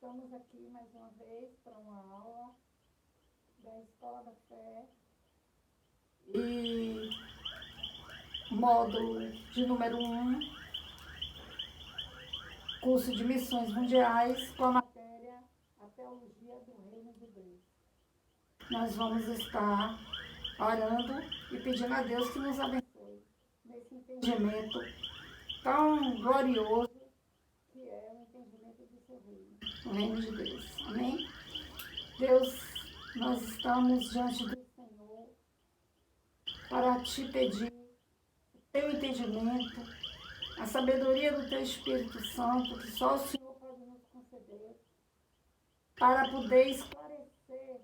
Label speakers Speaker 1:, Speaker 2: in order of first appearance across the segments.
Speaker 1: Estamos aqui mais uma vez para uma aula da Escola da Fé e módulo de número 1, curso de Missões Mundiais, com a matéria A Teologia do Reino de Deus. Nós vamos estar orando e pedindo a Deus que nos abençoe nesse entendimento tão glorioso que é o entendimento do seu reino, o reino de Deus. Amém? Deus, nós estamos diante do Senhor para te pedir o teu entendimento, a sabedoria do teu Espírito Santo, que só o Senhor pode nos conceder, para poder esclarecer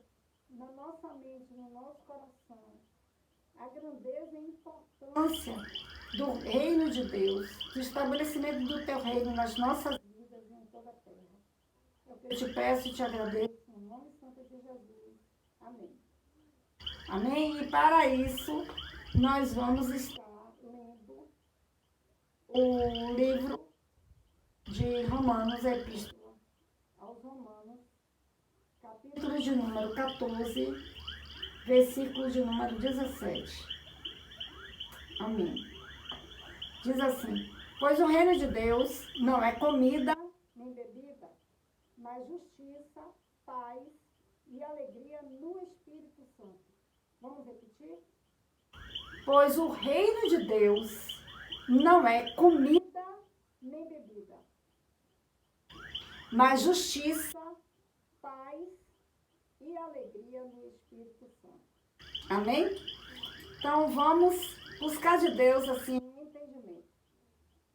Speaker 1: na nossa mente, no nosso coração, a grandeza e importância do reino de Deus, do estabelecimento do teu reino nas nossas vidas e em toda a terra. Eu te peço e te agradeço no nome santo de Jesus. Amém. Amém? E para isso, nós vamos estar lendo o livro de Romanos, a Epístola aos Romanos, capítulo de número 14, versículo de número 17. Amém. Diz assim: pois o reino de Deus não é comida nem bebida, mas justiça, paz e alegria no Espírito Santo. Vamos repetir? Pois o reino de Deus não é comida nem bebida, mas justiça, paz e alegria no Espírito Santo. Amém? Então vamos buscar de Deus assim um entendimento.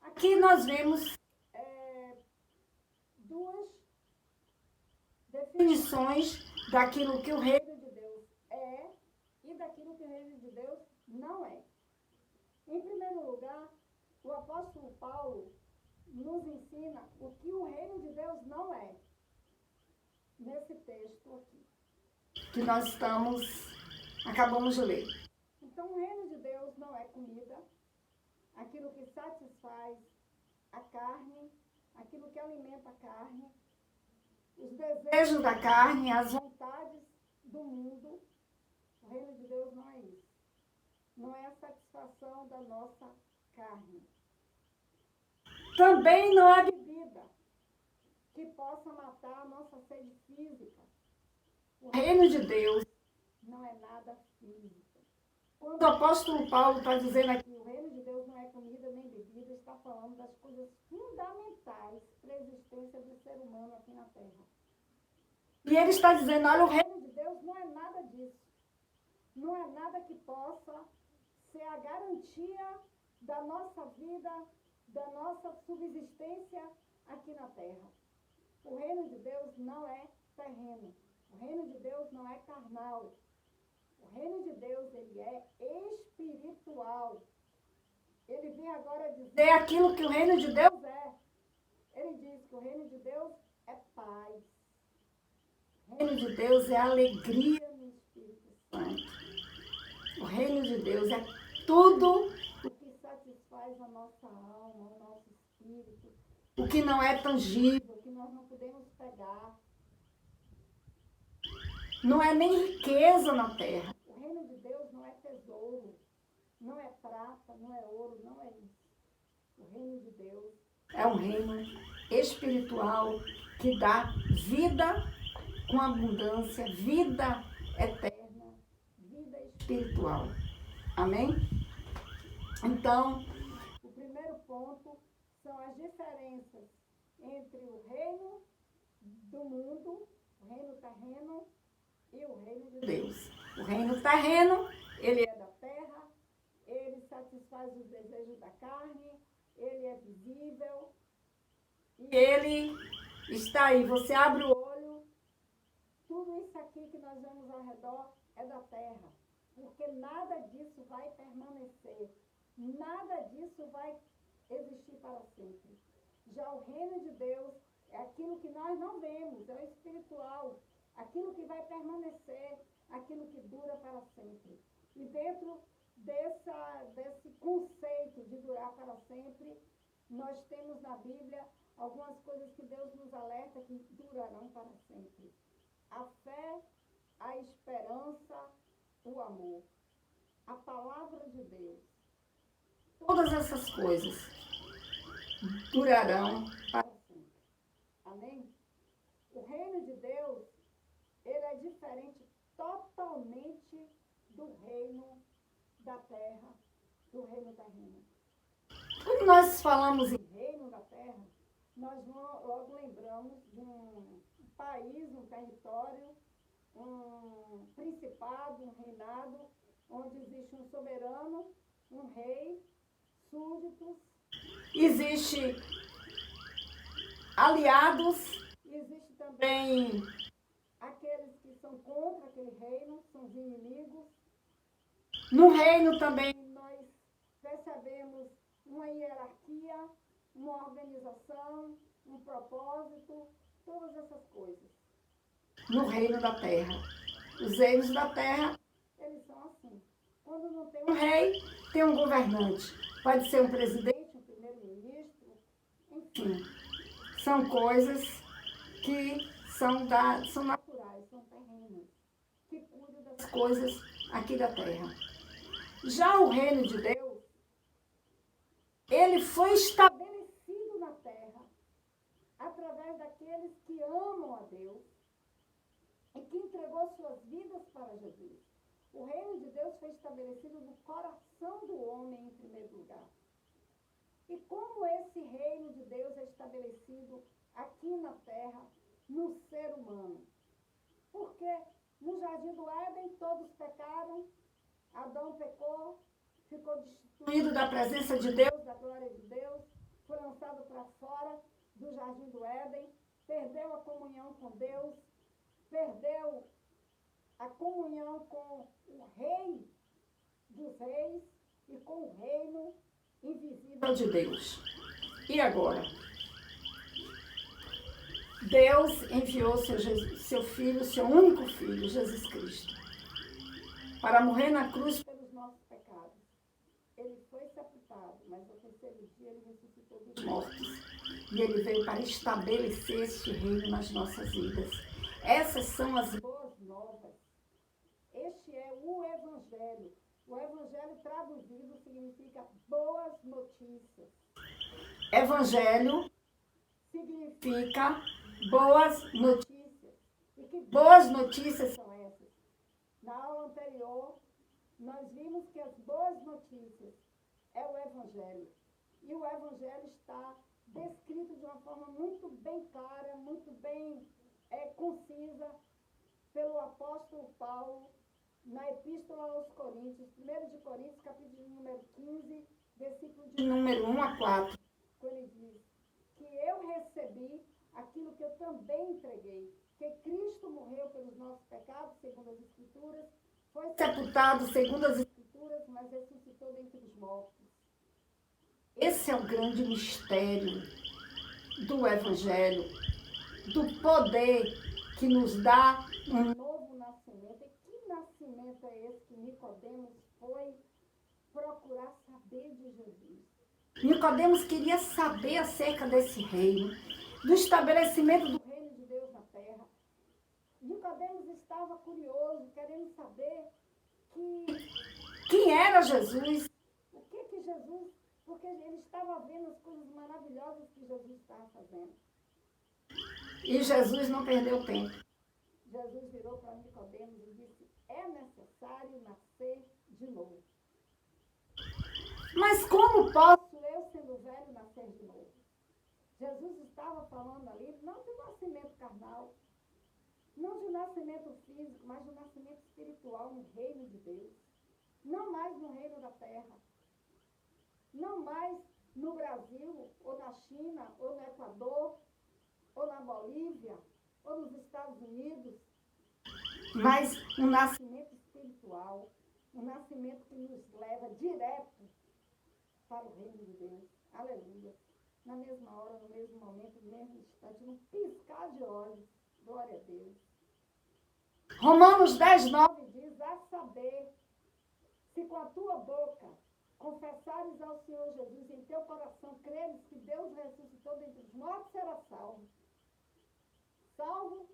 Speaker 1: Aqui nós vemos duas definições daquilo que o reino de Deus é e daquilo que o reino de Deus não é. Em primeiro lugar, o apóstolo Paulo nos ensina o que o reino de Deus não é, nesse texto aqui, que nós acabamos de ler. Então, o reino de Deus não é comida, aquilo que satisfaz a carne, aquilo que alimenta a carne, os desejos da carne, as vontades do mundo. O reino de Deus não é isso. Não é a satisfação da nossa carne. Também não é bebida que possa matar a nossa sede física. O reino de Deus não é nada físico. Quando o apóstolo Paulo está dizendo aqui, o reino de Deus não é comida nem bebida, está falando das coisas fundamentais para a existência do ser humano aqui na Terra. E ele está dizendo, olha, o reino de Deus não é nada disso. Não é nada que possa ser a garantia da nossa vida, da nossa subsistência aqui na Terra. O reino de Deus não é terreno. O reino de Deus não é carnal. O reino de Deus, ele é espiritual. Ele vem agora dizer aquilo que o reino de Deus é. Ele diz que o reino de Deus é paz. O reino de Deus é alegria no Espírito Santo. O reino de Deus é tudo o que satisfaz a nossa alma, o nosso espírito, o que não é tangível, o que nós não podemos pegar. Não é nem riqueza na terra. O reino de Deus não é tesouro, não é prata, não é ouro, não é isso. O reino de Deus é um reino espiritual que dá vida com abundância, vida eterna, vida espiritual. Amém? Então, o primeiro ponto são as diferenças entre o reino do mundo, o reino terreno, e o reino de Deus. O reino terreno, ele é da terra, ele satisfaz os desejos da carne, ele é visível, e ele está aí. Você abre o olho, tudo isso aqui que nós vemos ao redor é da terra, porque nada disso vai permanecer, nada disso vai existir para sempre. Já o reino de Deus é aquilo que nós não vemos, é o espiritual, aquilo que vai permanecer, aquilo que dura para sempre. E dentro desse conceito de durar para sempre, nós temos na Bíblia algumas coisas que Deus nos alerta que durarão para sempre. A fé, a esperança, o amor. A palavra de Deus. Todas essas coisas durarão para sempre. Amém? O reino de Deus, ele é diferente totalmente do reino da terra, do reino terreno. Quando nós falamos em reino da terra, nós logo lembramos de um país, um território, um principado, um reinado, onde existe um soberano, um rei, súditos, existe aliados, existe também aqueles que são contra aquele reino, são os inimigos. No reino também nós percebemos uma hierarquia, uma organização, um propósito, todas essas coisas. No reino da terra. Os reinos da terra, eles são assim. Quando não tem um rei, tem um governante. Pode ser um presidente, um primeiro-ministro, enfim. São coisas que são naturais, são terrenas, que cuidam das coisas aqui da terra. Já o reino de Deus, ele foi estabelecido na terra através daqueles que amam a Deus e que entregou suas vidas para Jesus. O reino de Deus foi estabelecido no coração do homem em primeiro lugar. E como esse reino de Deus é estabelecido aqui na terra, no ser humano? Porque no jardim do Éden todos pecaram, Adão pecou, ficou destituído da presença de Deus, da glória de Deus, foi lançado para fora do jardim do Éden, perdeu a comunhão com Deus, perdeu a comunhão com o Rei dos Reis e com o reino invisível de Deus. E agora? Deus enviou seu Filho, seu único Filho, Jesus Cristo, para morrer na cruz pelos nossos pecados. Ele foi sepultado, mas ao terceiro dia ele ressuscitou dos mortos. E ele veio para estabelecer este reino nas nossas vidas. Essas são as boas novas. Este é o Evangelho. O Evangelho traduzido significa boas notícias. Evangelho significa boas notícias. E que boas notícias são essas? Na aula anterior, nós vimos que as boas notícias é o Evangelho. E o Evangelho está descrito de uma forma muito bem clara, muito bem concisa, pelo apóstolo Paulo, na Epístola aos Coríntios, 1 de Coríntios, capítulo número 15, versículo de número 1 a 4. Quando ele diz que eu recebi aquilo que eu também entreguei, que Cristo morreu pelos nossos pecados, segundo as Escrituras, foi sepultado, segundo as Escrituras, mas ressuscitou dentre os mortos. Esse é o grande mistério do Evangelho, do poder que nos dá um novo nascimento. E que nascimento é esse que Nicodemos foi procurar saber de Jesus? Nicodemos queria saber acerca desse reino, do estabelecimento do reino de Deus na terra. Nicodemos estava curioso, querendo saber quem era Jesus, o que Jesus, porque ele estava vendo as coisas maravilhosas que Jesus estava fazendo. E Jesus não perdeu tempo. Jesus virou para Nicodemos e disse: é necessário nascer de novo. Mas como posso eu, sendo velho, nascer de novo? Jesus estava falando ali não de nascimento carnal, não de nascimento físico, mas de nascimento espiritual no reino de Deus. Não mais no reino da terra. Não mais no Brasil, ou na China, ou no Equador, ou na Bolívia, ou nos Estados Unidos. Mas um nascimento espiritual, um nascimento que nos leva direto para o reino de Deus. Aleluia. Na mesma hora, no mesmo momento, no mesmo instante, num piscar de olhos. Glória a Deus. Romanos 10:9 diz: a saber, se com a tua boca confessares ao Senhor Jesus em teu coração, creres que Deus ressuscitou dentre os mortos, será salvo. Salvo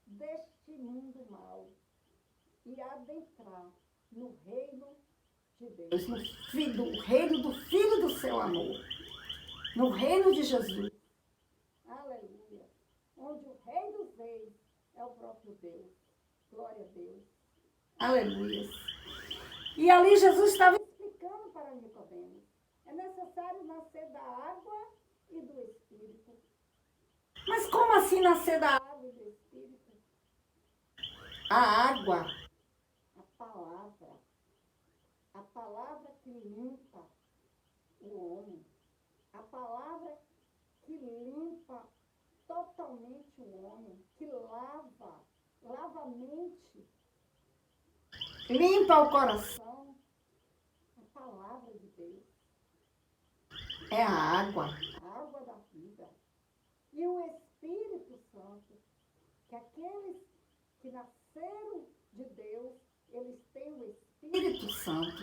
Speaker 1: deste mundo mau e adentrar no reino de Deus, no reino do Filho do seu amor, no reino de Jesus. Aleluia. Onde o Rei dos Reis é o próprio Deus. Glória a Deus. Aleluia. E ali Jesus estava explicando para Nicodemos. É necessário nascer da água e do Espírito. Mas como assim nascer da água e do Espírito? A água, a palavra que limpa o homem, a palavra que limpa totalmente o homem, que lava a mente, limpa o coração. A palavra de Deus é a água da vida. E o Espírito Santo, que aqueles que nasceram de Deus, eles têm o Espírito Santo,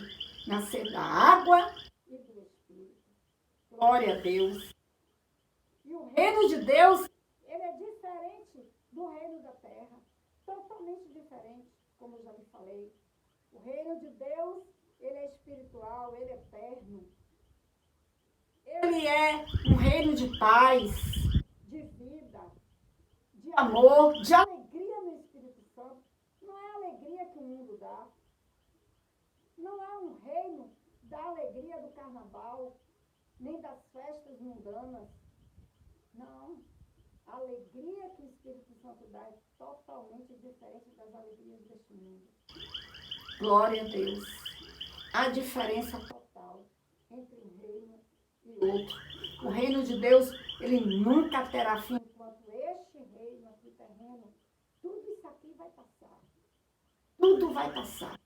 Speaker 1: nascer da água e do Espírito. Glória a Deus. E o reino de Deus, ele é diferente do reino da terra. Totalmente diferente, como eu já lhe falei. O reino de Deus, ele é espiritual, ele é eterno. Ele é um reino de paz, de vida, de amor, de alegria no Espírito Santo. Não é a alegria que o mundo dá. Não é um reino da alegria do carnaval, nem das festas mundanas. Não. A alegria que o Espírito Santo dá é totalmente diferente das alegrias deste mundo. Glória a Deus. A diferença total entre um reino e outro. O reino de Deus, ele nunca terá fim. Enquanto este reino aqui terreno, tudo isso aqui vai passar. Tudo vai passar.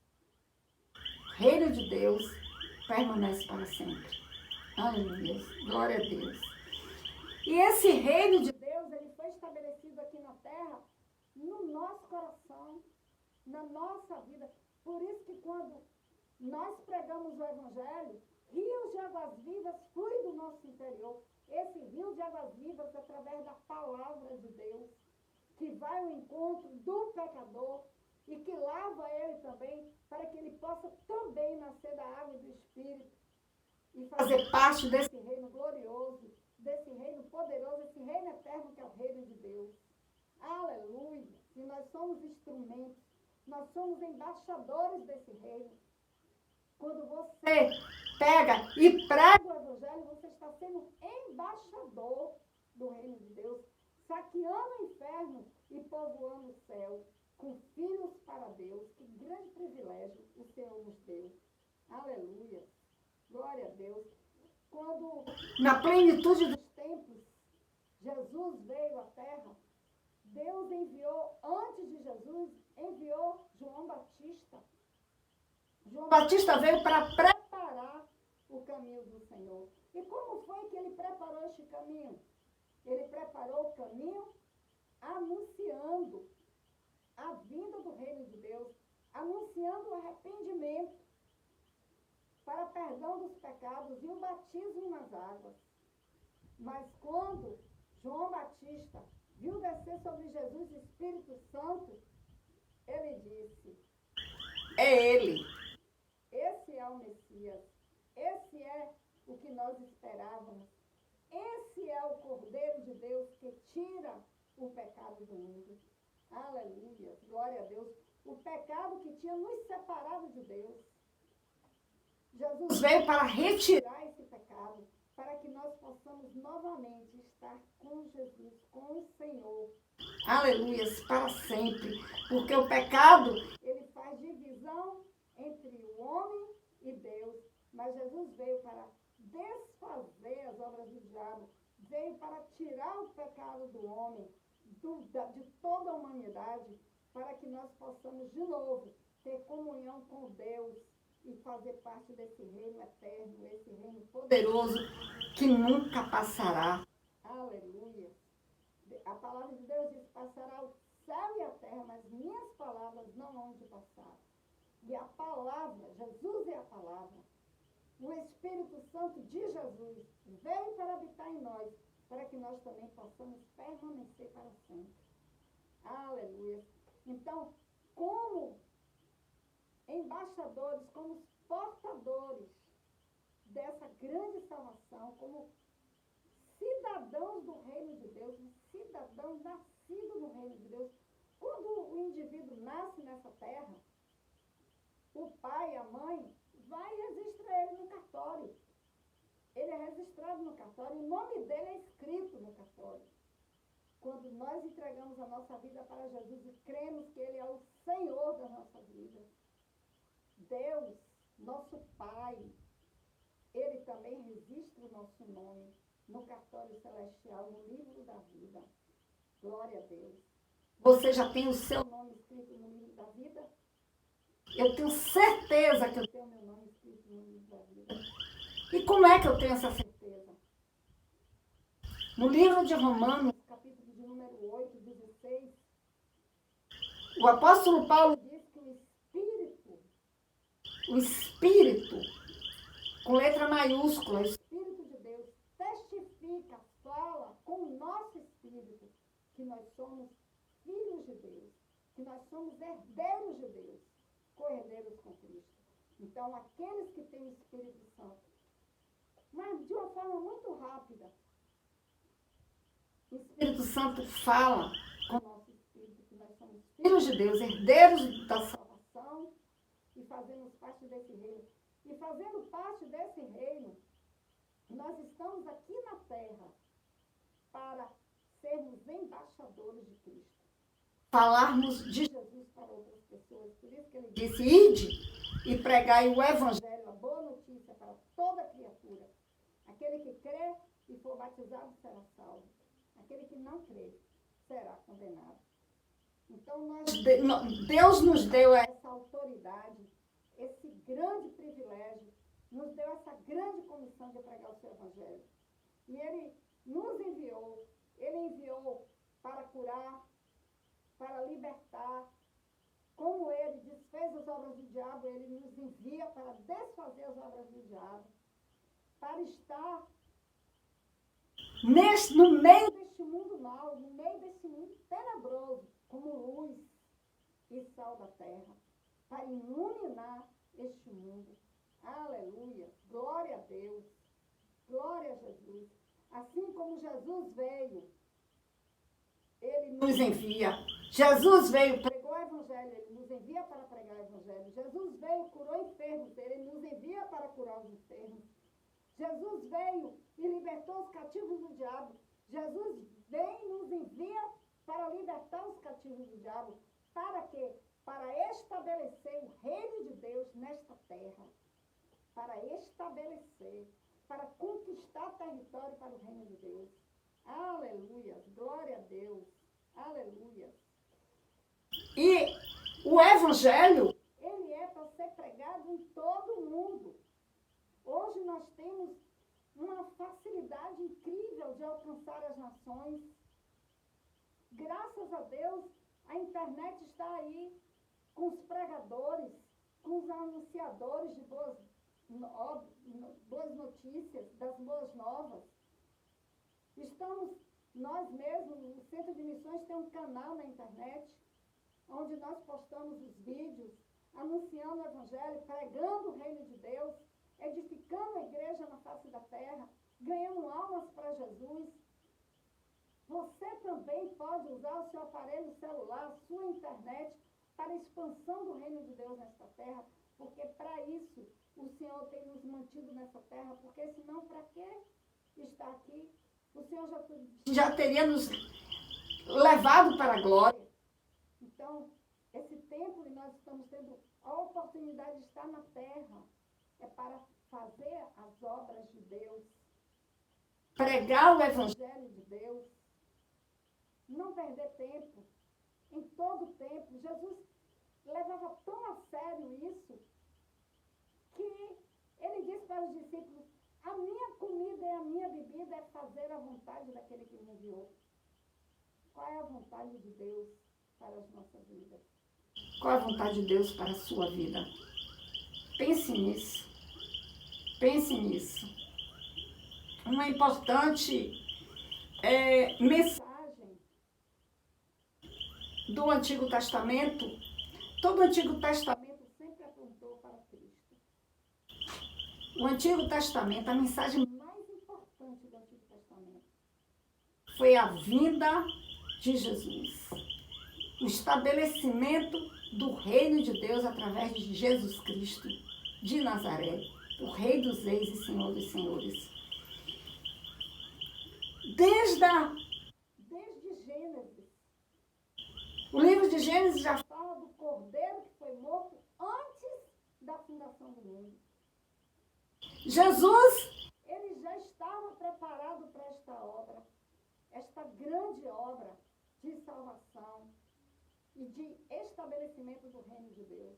Speaker 1: O reino de Deus permanece para sempre. Aleluia. Glória a Deus. E esse reino de Deus, ele foi estabelecido aqui na terra, no nosso coração, na nossa vida. Por isso que quando nós pregamos o Evangelho, rios de águas vivas fluem do nosso interior. Esse rio de águas vivas, através da palavra de Deus, que vai ao encontro do pecador e que lava ele também, para que ele possa também nascer da água e do Espírito e fazer parte desse reino glorioso, desse reino poderoso, esse reino eterno que é o reino de Deus. Aleluia! E nós somos instrumentos, nós somos embaixadores desse reino. Quando você pega e prega o Evangelho, você está sendo embaixador do reino de Deus, saqueando o inferno e povoando o céu, com filhos para Deus. Que grande privilégio o Senhor nos deu. Aleluia! Glória a Deus. Quando, na plenitude dos tempos, Jesus veio à terra, Deus enviou, antes de Jesus, enviou João Batista. João Batista veio para preparar o caminho do Senhor. E como foi que ele preparou este caminho? Ele preparou o caminho anunciando a vinda do reino de Deus, anunciando o arrependimento para perdão dos pecados e o batismo nas águas. Mas quando João Batista viu descer sobre Jesus o Espírito Santo, ele disse: é ele. Esse é o Messias. Esse é o que nós esperávamos. Esse é o Cordeiro de Deus que tira o pecado do mundo. Aleluia. Glória a Deus. O pecado que tinha nos separado de Deus. Jesus veio para retirar esse pecado, para que nós possamos novamente estar com Jesus, com o Senhor. Aleluia, para sempre. Porque o pecado, ele faz divisão entre o homem e Deus. Mas Jesus veio para desfazer as obras do diabo. Veio para tirar o pecado do homem, de toda a humanidade, para que nós possamos de novo ter comunhão com Deus e fazer parte desse reino eterno, esse reino poderoso que nunca passará. Aleluia. A palavra de Deus diz: passará o céu e a terra, mas minhas palavras não hão de passar. E a palavra, Jesus é a palavra. o Espírito Santo de Jesus veio para habitar em nós, para que nós também possamos permanecer para sempre. Aleluia. Então, como embaixadores, como portadores dessa grande salvação, como cidadãos do reino de Deus, cidadãos nascidos no reino de Deus, quando o indivíduo nasce nessa terra, o pai e a mãe vai e registra ele no cartório. Ele é registrado no cartório, o nome dele é escrito no cartório. Quando nós entregamos a nossa vida para Jesus e cremos que Ele é o Senhor da nossa vida, Deus, nosso Pai, Ele também registra o nosso nome no cartório celestial, no livro da vida. Glória a Deus. Você já tem o seu nome escrito no livro da vida? Eu tenho certeza que eu tenho meu nome escrito no livro da vida. E como é que eu tenho essa certeza? No livro de Romanos, capítulo de número 8, 16, o apóstolo Paulo diz que o Espírito, com letra maiúscula, o Espírito de Deus, testifica, fala com o nosso Espírito que nós somos filhos de Deus, que nós somos herdeiros de Deus, co-herdeiros com Cristo. Então, aqueles que têm o Espírito Santo, mas de uma forma muito rápida, o Espírito Santo fala com o nosso Espírito que nós somos filhos de Deus, herdeiros da salvação e fazemos parte desse reino. E fazendo parte desse reino, nós estamos aqui na terra para sermos embaixadores de Cristo. Falarmos de Jesus para outras pessoas. Por isso que ele disse, ide e pregai o Evangelho, a boa notícia para toda criatura. Aquele que crê e for batizado será salvo. Aquele que não crê será condenado. Então, Deus nos deu essa autoridade, esse grande privilégio, nos deu essa grande comissão de pregar o seu Evangelho. E Ele nos enviou, Ele enviou para curar, para libertar. Como Ele desfez as obras do diabo, Ele nos envia para desfazer as obras do diabo, para estar no meio deste mundo mau, no meio deste mundo tenebroso, como luz e sal da terra, para iluminar este mundo. Aleluia! Glória a Deus! Glória a Jesus! Assim como Jesus veio, Ele nos envia. Jesus veio, pregou o Evangelho, Ele nos envia para pregar o Evangelho. Jesus veio, curou enfermos, Ele nos envia para curar os enfermos. Jesus veio e libertou os cativos do diabo. Jesus vem e nos envia para libertar os cativos do diabo. Para quê? Para estabelecer o reino de Deus nesta terra. Para estabelecer, para conquistar território para o reino de Deus. Aleluia! Glória a Deus! Aleluia! E o Evangelho, ele é para ser pregado em todo o mundo. Hoje nós temos uma facilidade incrível de alcançar as nações. Graças a Deus, a internet está aí com os pregadores, com os anunciadores de boas notícias, das boas novas. Nós mesmos, o Centro de Missões tem um canal na internet, onde nós postamos os vídeos, anunciando o Evangelho, pregando o reino de Deus, edificando a igreja na face da terra, ganhando almas para Jesus. Você também pode usar o seu aparelho celular, a sua internet, para a expansão do reino de Deus nesta terra, porque para isso o Senhor tem nos mantido nessa terra, porque senão para que estar aqui? O Senhor já teria nos levado para a glória. Então, esse tempo que nós estamos tendo a oportunidade de estar na terra, é para fazer as obras de Deus, pregar o Evangelho de Deus, não perder tempo, em todo tempo. Jesus levava tão a sério isso, que ele disse para os discípulos, a minha comida e a minha bebida é fazer a vontade daquele que me enviou. Qual é a vontade de Deus para as nossas vidas? Qual é a vontade de Deus para a sua vida? Pense nisso. Pense nisso. Uma importante mensagem do Antigo Testamento. Todo o Antigo Testamento sempre apontou para Cristo. O Antigo Testamento, a mensagem mais importante do Antigo Testamento foi a vinda de Jesus. O estabelecimento do reino de Deus através de Jesus Cristo de Nazaré, o Rei dos Reis e Senhor dos Senhores. Desde Gênesis. O livro de Gênesis já fala do cordeiro que foi morto antes da fundação do mundo. Jesus, ele já estava preparado para esta obra, esta grande obra de salvação e de estabelecimento do reino de Deus.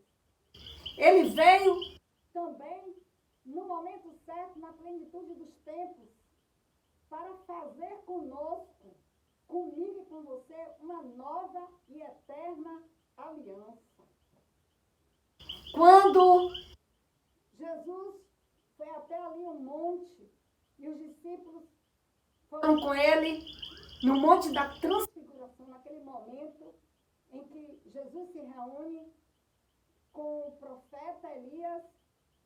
Speaker 1: Ele veio também no momento certo, na plenitude dos tempos, para fazer conosco, comigo e com você, uma nova e eterna aliança. Quando Jesus foi até ali um monte e os discípulos foram com ele no Monte da Transfiguração, naquele momento em que Jesus se reúne com o profeta Elias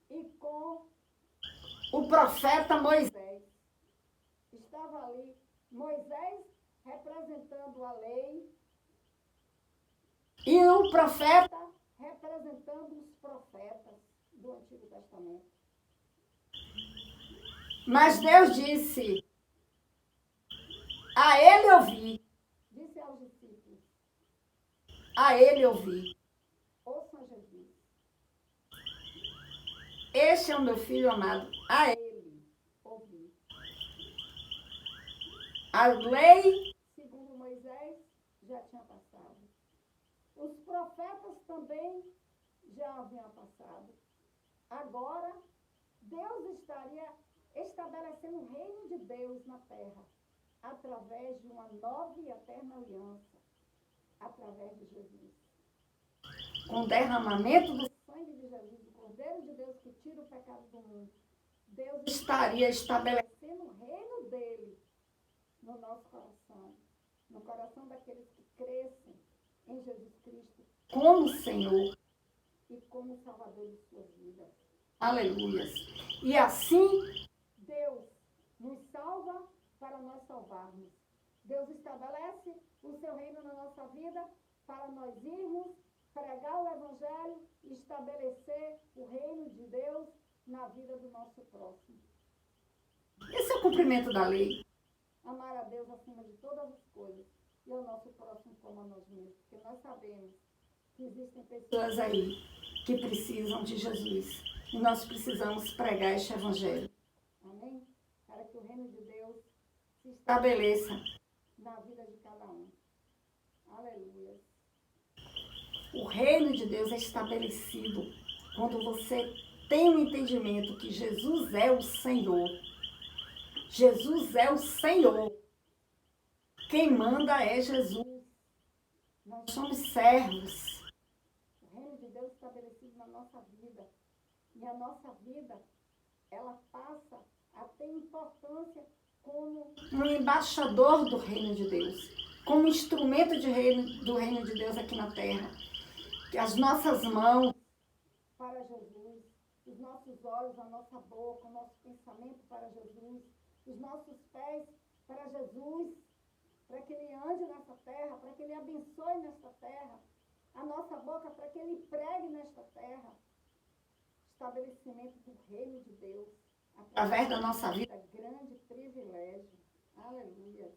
Speaker 1: e com o profeta Moisés. Estava ali Moisés representando a lei e o profeta representando os profetas do Antigo Testamento. Mas Deus disse, a ele ouvi, disse aos discípulos, a ele ouvi, ouçam Jesus. Este é o meu filho amado, a ele ouvi. A lei, segundo Moisés, já tinha passado. Os profetas também já haviam passado. Agora, Deus estaria estabelecendo o reino de Deus na terra, através de uma nova e eterna aliança, através de Jesus. Com o derramamento do sangue de Jesus, o Cordeiro de Deus que tira o pecado do mundo, Deus estaria estabelecendo o reino dele no nosso coração, no coração daqueles que crescem em Jesus Cristo como Senhor e como Salvador de suas vidas. Aleluia. E assim, Deus nos salva para nós salvarmos. Deus estabelece o seu reino na nossa vida para nós irmos pregar o Evangelho e estabelecer o reino de Deus na vida do nosso próximo. Esse é o cumprimento da lei. Amar a Deus acima de todas as coisas e ao nosso próximo como a nós mesmos. Porque nós sabemos que existem pessoas aí que precisam de Jesus. E nós precisamos pregar este Evangelho. Amém? Para que o reino de Deus se estabeleça na vida de cada um. Aleluia. O reino de Deus é estabelecido quando você tem o entendimento que Jesus é o Senhor. Jesus é o Senhor. Quem manda é Jesus. Nós somos servos. O reino de Deus estabelecido na nossa vida. E a nossa vida, ela passa a ter importância como um embaixador do reino de Deus. Como instrumento do reino de Deus aqui na terra. Que as nossas mãos para Jesus, os nossos olhos, a nossa boca, o nosso pensamento para Jesus, os nossos pés para Jesus, para que Ele ande nessa terra, para que Ele abençoe nesta terra, a nossa boca para que Ele pregue nesta terra. Estabelecimento do reino de Deus, através da nossa vida, grande privilégio. Aleluia.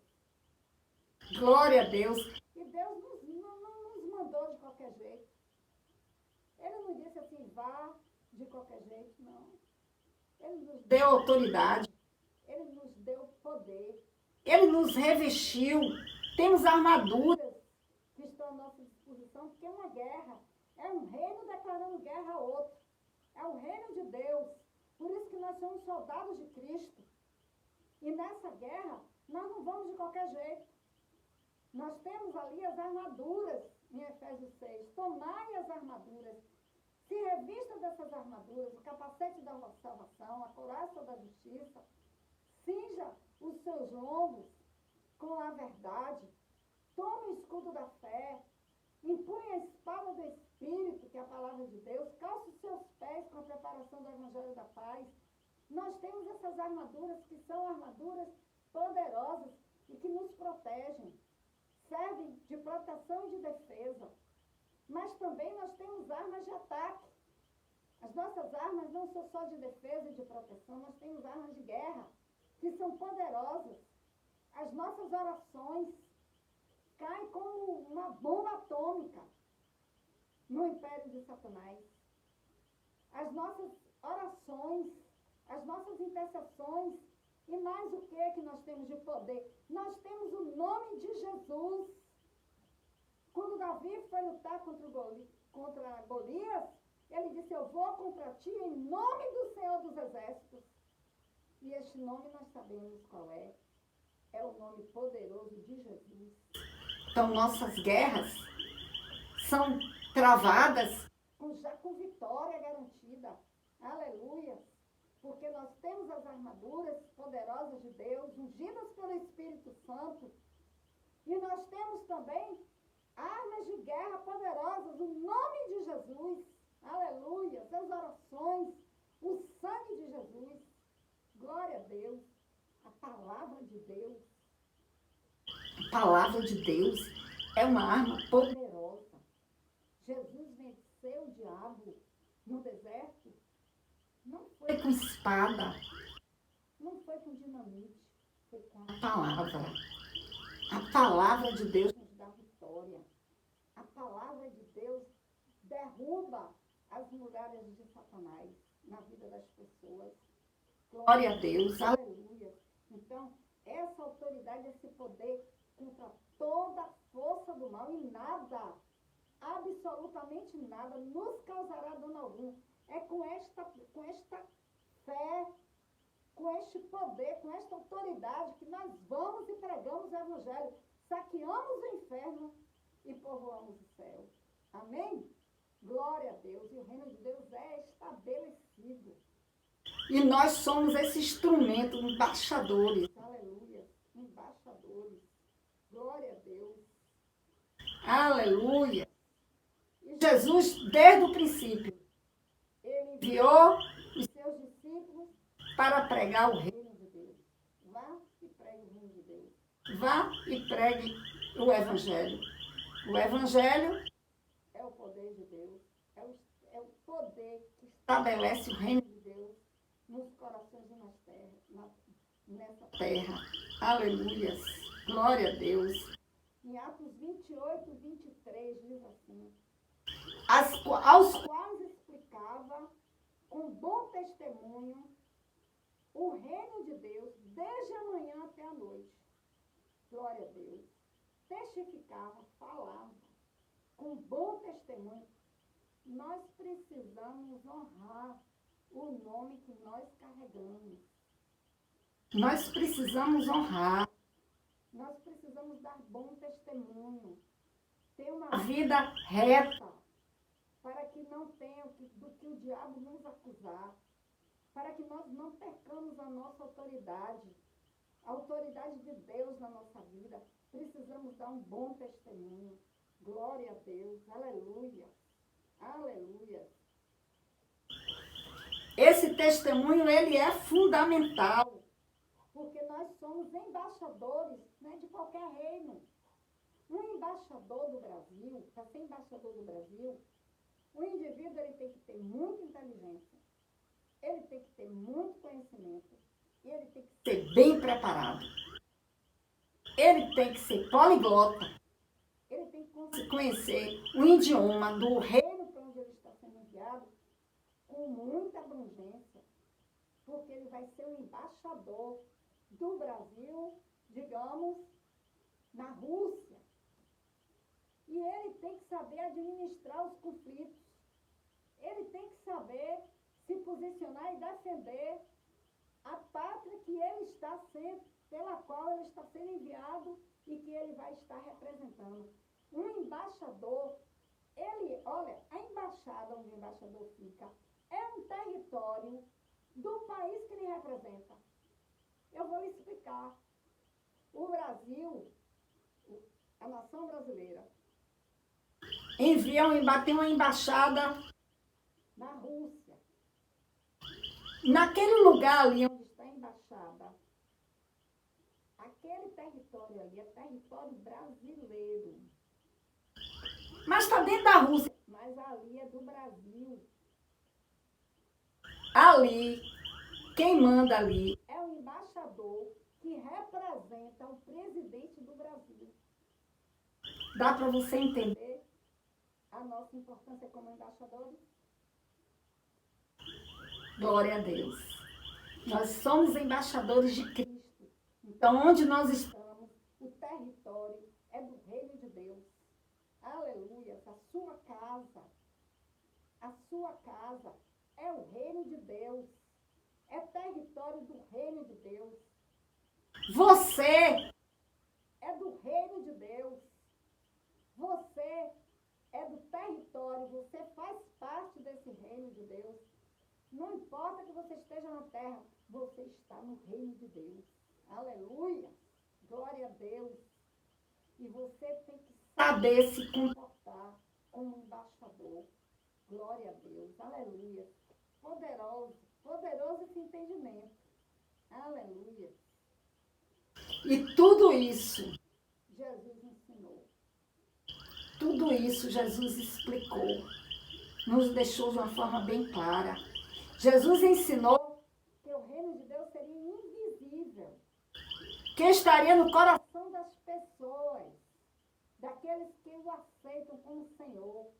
Speaker 1: Glória a Deus. E Deus não nos mandou de qualquer jeito. Ele não disse assim, vá de qualquer jeito, não. Ele nos deu autoridade. Ele nos deu poder. Ele nos revestiu. Temos armaduras que estão à nossa disposição, porque é uma guerra. É um reino declarando guerra a outro. É o reino de Deus. Por isso que nós somos soldados de Cristo. E nessa guerra, nós não vamos de qualquer jeito. Nós temos ali as armaduras, em Efésios 6. Tomai as armaduras. Se revista dessas armaduras, o capacete da salvação, a couraça da justiça, cinja os seus lombos com a verdade, tome o escudo da fé, empunhe a espada do Espírito, que é a palavra de Deus, calce os seus pés com a preparação do Evangelho da Paz. Nós temos essas armaduras que são armaduras poderosas e que nos protegem, servem de proteção e de defesa. Mas também nós temos armas de ataque. As nossas armas não são só de defesa e de proteção, nós temos armas de guerra, que são poderosas. As nossas orações caem como uma bomba atômica no império de Satanás. As nossas orações, as nossas intercessões, e mais o que nós temos de poder? Nós temos o nome de Jesus. Quando Davi foi lutar contra Golias, ele disse, eu vou contra ti em nome do Senhor dos Exércitos. E este nome nós sabemos qual é. É o nome poderoso de Jesus. Então, nossas guerras são travadas já com vitória garantida. Aleluia. Porque nós temos as armaduras poderosas de Deus, ungidas pelo Espírito Santo. E nós temos também armas de guerra poderosas, o nome de Jesus. Aleluia. As orações, o sangue de Jesus. Glória a Deus. A palavra de Deus. A palavra de Deus é uma arma poderosa. Jesus venceu o diabo no deserto. Não foi com espada, não foi com dinamite, foi com a palavra. A palavra de Deus nos dá vitória. A palavra de Deus derruba as muralhas de Satanás na vida das pessoas. Glória a Deus, aleluia. Então, essa autoridade, esse poder contra toda a força do mal e nada, absolutamente nada, nos causará dano algum. É com esta fé, com este poder, com esta autoridade que nós vamos e pregamos o Evangelho, saqueamos o inferno e povoamos o céu. Amém? Glória a Deus. E o reino de Deus é estabelecido. E nós somos esse instrumento, embaixadores. Aleluia. Embaixadores. Glória a Deus. Aleluia. E Jesus, desde o princípio, ele enviou os seus discípulos para pregar o reino de Deus. Vá e pregue o reino de Deus. Vá e pregue o Evangelho. O Evangelho é o poder de Deus. É o poder que estabelece o reino de Deus nos corações e nessa terra. Aleluia. Glória a Deus. Em Atos 28, 23, diz assim. Aos quais explicava com bom testemunho o reino de Deus desde a manhã até a noite. Glória a Deus. Testificava, falava com bom testemunho. Nós precisamos honrar o nome que nós carregamos. Nós precisamos honrar. Nós precisamos dar bom testemunho. Ter uma vida reta. Para que não tenham do que o diabo nos acusar. Para que nós não percamos a nossa autoridade. A autoridade de Deus na nossa vida. Precisamos dar um bom testemunho. Glória a Deus. Aleluia. Aleluia. Esse testemunho, ele é fundamental. Porque nós somos embaixadores, né, de qualquer reino. Um embaixador do Brasil, para ser embaixador do Brasil, o indivíduo ele tem que ter muita inteligência, ele tem que ter muito conhecimento, e ele tem que ser bem preparado. Ele tem que ser poliglota, ele tem que conhecer o idioma do reino para onde ele está sendo enviado com muita abrangência, porque ele vai ser o embaixador do Brasil, digamos, na Rússia. E ele tem que saber administrar os conflitos. Ele tem que saber se posicionar e defender a pátria que ele está sendo, pela qual ele está sendo enviado e que ele vai estar representando. Um embaixador, Olha, a embaixada onde o embaixador fica é um território do país que ele representa. Eu vou lhe explicar. O Brasil, a nação brasileira, tem uma embaixada na Rússia. Naquele lugar ali onde está a embaixada, aquele território ali é território brasileiro. Mas está dentro da Rússia. Mas ali é do Brasil. Ali, quem manda ali é o embaixador que representa o presidente do Brasil. Dá para você entender a nossa importância como embaixadores? Glória a Deus. Nós somos embaixadores de Cristo. Então, onde nós estamos, o território é do reino de Deus. Aleluia. A sua casa é o reino de Deus. É território do reino de Deus. Você é do reino de Deus. Você é do território, você faz parte desse reino de Deus. Não importa que você esteja na terra, você está no reino de Deus. Aleluia! Glória a Deus. E você tem que saber se comportar como embaixador. Glória a Deus. Aleluia. Poderoso esse entendimento. Aleluia. E tudo isso Jesus ensinou. Tudo isso Jesus explicou. Nos deixou de uma forma bem clara. Jesus ensinou que o reino de Deus seria invisível. Que estaria no coração das pessoas. Daqueles que o aceitam como Senhor.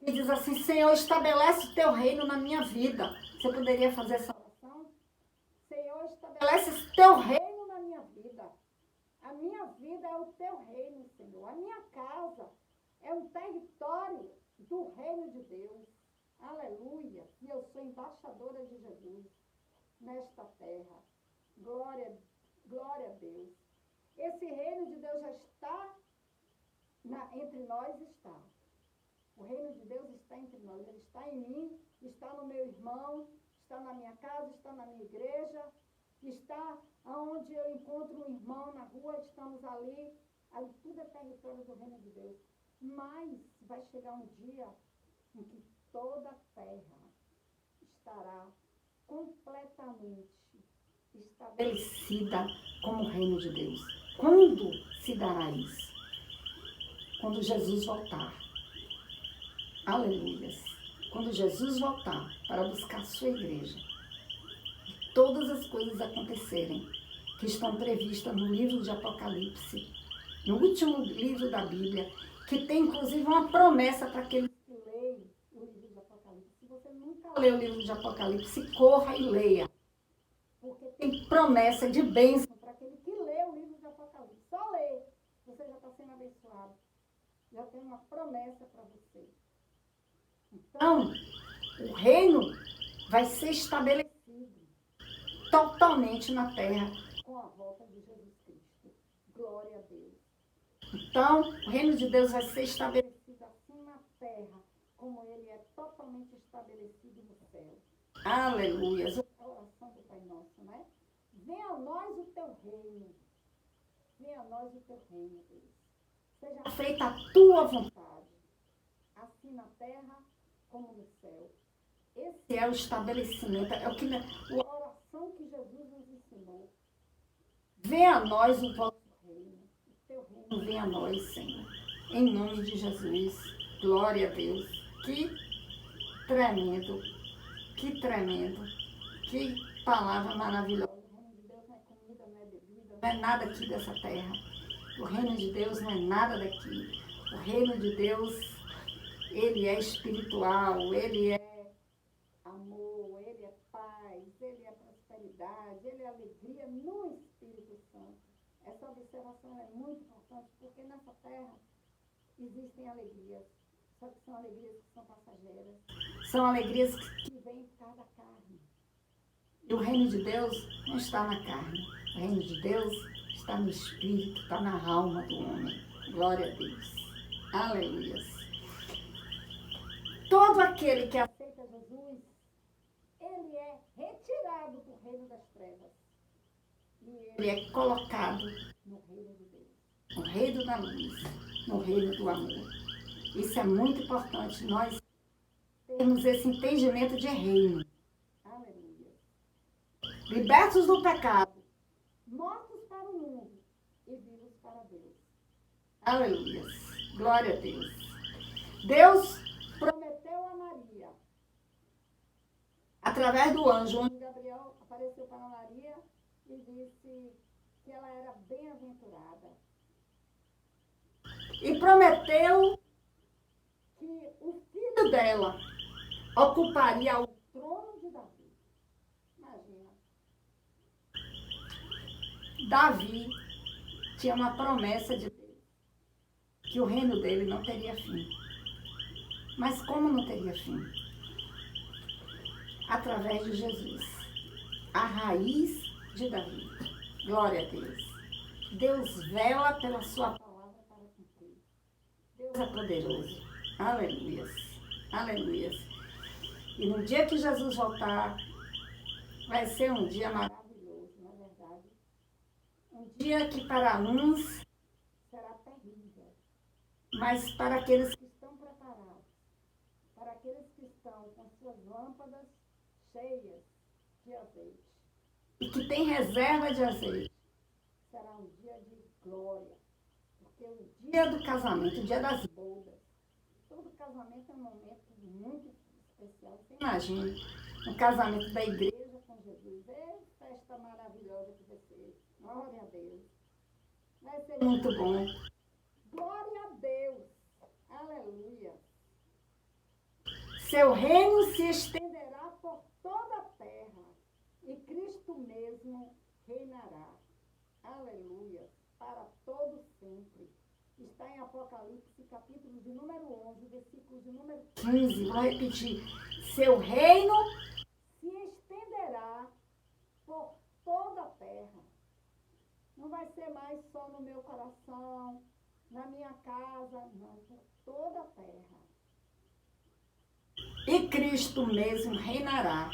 Speaker 1: E diz assim, Senhor, estabelece o teu reino na minha vida. Você poderia fazer essa oração? Senhor, estabelece o teu reino na minha vida. A minha vida é o teu reino, Senhor. A minha casa é um território do reino de Deus. Aleluia. E eu sou embaixadora de Jesus nesta terra. Glória a Deus. Esse reino de Deus já está entre nós, está. O reino de Deus está entre nós. Ele está em mim, está no meu irmão, está na minha casa, está na minha igreja, está onde eu encontro um irmão na rua, estamos ali. Ali tudo é território do reino de Deus. Mas vai chegar um dia em que toda a terra estará completamente estabelecida como reino de Deus. Quando se dará isso? Quando Jesus voltar. Aleluia. Quando Jesus voltar para buscar a sua igreja, e todas as coisas acontecerem que estão previstas no livro de Apocalipse, no último livro da Bíblia, que tem inclusive uma promessa para aqueles que leem o livro de Apocalipse. Se você nunca leu o livro de Apocalipse, corra e leia. Porque tem promessa de bênção para aquele que lê o livro de Apocalipse. Só lê, você já está sendo abençoado. Já tem uma promessa para você. Então, o reino vai ser estabelecido totalmente na terra com a volta de Jesus Cristo. Glória a Deus. Então, o reino de Deus vai ser estabelecido assim na terra, como ele é totalmente estabelecido no céu. Aleluia. A oração do Pai Nosso, né? Venha a nós o teu reino. Venha a nós o teu reino, Deus. Seja feita a tua vontade, assim na terra como no céu. Esse é o estabelecimento, é a oração que Jesus nos ensinou. Venha a nós o vosso reino. O teu reino venha a nós, Senhor. Em nome de Jesus. Glória a Deus. Que tremendo. Que tremendo. Que palavra maravilhosa. O reino de Deus não é comida, não é bebida, não é nada aqui dessa terra. O reino de Deus não é nada daqui. O reino de Deus, ele é espiritual, ele é amor, ele é paz, ele é prosperidade, ele é alegria no Espírito Santo. Essa observação é muito importante, porque nessa terra existem alegrias, só que são alegrias que são passageiras. São alegrias que vêm por causa da carne. E o reino de Deus não está na carne. O reino de Deus está no Espírito, está na alma do homem. Glória a Deus. Aleluia. todo aquele que aceita Jesus, ele é retirado do reino das trevas. E ele é colocado no reino de Deus, no reino da luz, no reino do amor. Isso é muito importante, nós termos esse entendimento de reino. Aleluia. Libertos do pecado, mortos para o mundo e vivos para Deus. Aleluia. Glória a Deus. Deus prometeu a Maria, através do anjo, onde Gabriel apareceu para Maria e disse que ela era bem-aventurada. E prometeu que o filho dela ocuparia o trono de Davi. Imagina. Davi tinha uma promessa de Deus, que o reino dele não teria fim. Mas como não teria fim? Através de Jesus, a raiz de Davi. Glória a Deus. Deus vela pela sua palavra para cumprir. Deus é poderoso. Aleluia. Aleluia. E no dia que Jesus voltar, vai ser um dia maravilhoso, na verdade. Um dia que para uns será terrível. Mas para aqueles que estão preparados, para aqueles que estão com suas lâmpadas cheias de azeite e que tem reserva de azeite, será um dia de glória. Porque o dia do casamento, o dia das bodas, todo casamento é um momento muito especial. Você imagina um casamento da igreja com Jesus. É festa maravilhosa que vai ser. Glória a Deus. Vai ser muito bom. Glória a Deus. Aleluia. Seu reino se estenderá por toda a terra e Cristo mesmo reinará. Aleluia. Para todo sempre. Está em Apocalipse, capítulo de número 11, versículo de número 15. Vou repetir. Seu reino se estenderá por toda a terra. Não vai ser mais só no meu coração, na minha casa, não, por toda a terra. E Cristo mesmo reinará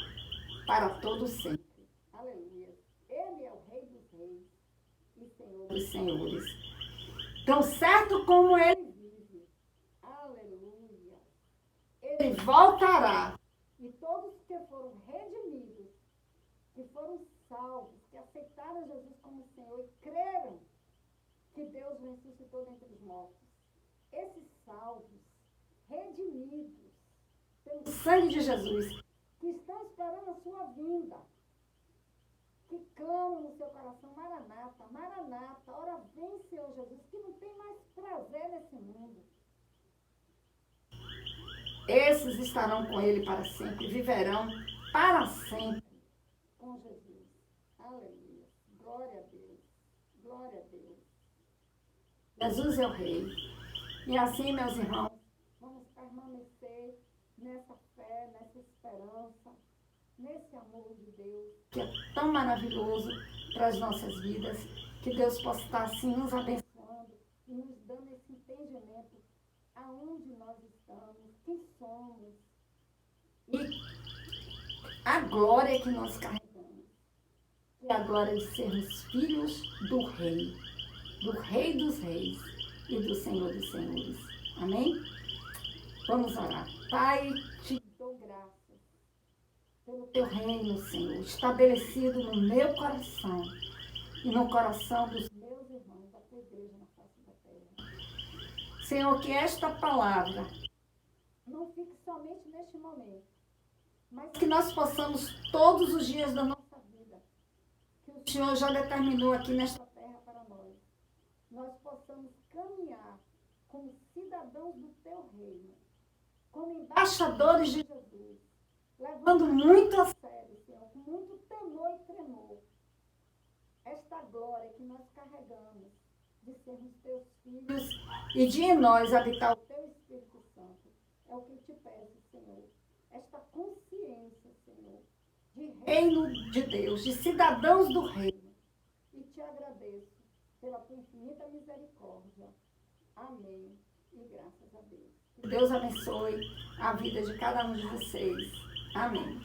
Speaker 1: para todo sempre. Aleluia. Ele é o Rei dos Reis e Senhor dos Senhores. Tão certo como ele vive. Aleluia. Ele voltará. E todos que foram redimidos, que foram salvos, que aceitaram Jesus como Senhor e creram que Deus ressuscitou dentre os mortos, esses salvos, redimidos pelo sangue de Jesus, que estão esperando a sua vinda, que clamam no seu coração, Maranata, Maranata, ora vem, Senhor Jesus, que não tem mais prazer nesse mundo. Esses estarão com ele para sempre, viverão para sempre com Jesus. Aleluia. Glória a Deus. Glória a Deus. Jesus é o Rei. E assim, meus irmãos, vamos permanecer nessa fé, nessa esperança, nesse amor de Deus, que é tão maravilhoso para as nossas vidas, que Deus possa estar assim nos abençoando e nos dando esse entendimento aonde nós estamos, quem somos e a glória que nós carregamos, que é a glória de sermos filhos do Rei dos Reis e do Senhor dos Senhores. Amém? Vamos orar. Pai, te dou graças pelo teu reino, Senhor, estabelecido no meu coração e no coração dos meus irmãos, da tua igreja na face da terra. Senhor, que esta palavra não fique somente neste momento, mas que nós possamos todos os dias da nossa vida, que o Senhor já determinou aqui nesta terra para nós possamos caminhar como cidadãos do teu reino, como embaixadores de Jesus, levando muito a sério, Senhor, com muito temor e tremor, esta glória que nós carregamos de sermos teus filhos e de em nós habitar o teu Espírito Santo. É o que eu te peço, Senhor, esta consciência, Senhor, de reino de Deus, de cidadãos do reino. E te agradeço pela tua infinita misericórdia. Amém. E graças a Deus. Que Deus abençoe a vida de cada um de vocês. Amém.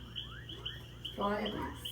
Speaker 1: Glória a Deus.